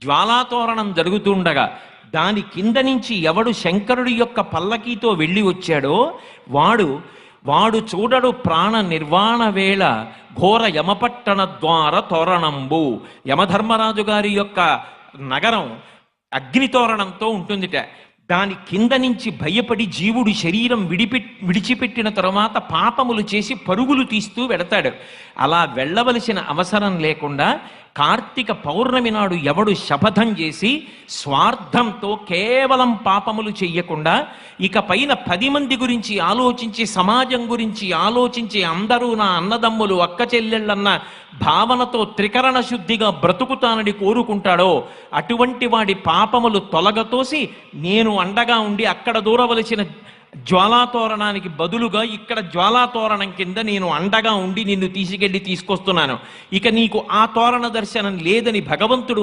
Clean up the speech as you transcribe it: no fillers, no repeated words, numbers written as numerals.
జ్వాలాతోరణం జరుగుతుండగా దాని కింద నుంచి ఎవడు శంకరుడి యొక్క పల్లకీతో వెళ్ళి వచ్చాడో వాడు చూడడు ప్రాణ నిర్వాణ వేళ ఘోర యమపట్టణ ద్వార తోరణంబు. యమధర్మరాజు గారి యొక్క నగరం అగ్నితోరణంతో ఉంటుందిట. దాని కింద నుంచి భయపడి జీవుడు శరీరం విడిచిపెట్టిన తరువాత పాపములు చేసి పరుగులు తీస్తూ వెడతాడు. అలా వెళ్ళవలసిన అవసరం లేకుండా కార్తీక పౌర్ణమి నాడు ఎవడు శపథం చేసి స్వార్థంతో కేవలం పాపములు చెయ్యకుండా ఇక పైన 10 మంది గురించి ఆలోచించి సమాజం గురించి ఆలోచించి అందరూ నా అన్నదమ్ములు అక్క చెల్లెళ్ళన్న భావనతో త్రికరణ శుద్ధిగా బ్రతుకుతానని కోరుకుంటాడో అటువంటి వాడి పాపములు తొలగతోసి నేను అండగా ఉండి అక్కడ దూరవలసిన జ్వాలాతోరణానికి బదులుగా ఇక్కడ జ్వాలాతోరణం కింద నేను అండగా ఉండి నిన్ను తీసుకొస్తున్నాను. ఇక నీకు ఆ తోరణ దర్శనం లేదని భగవంతుడు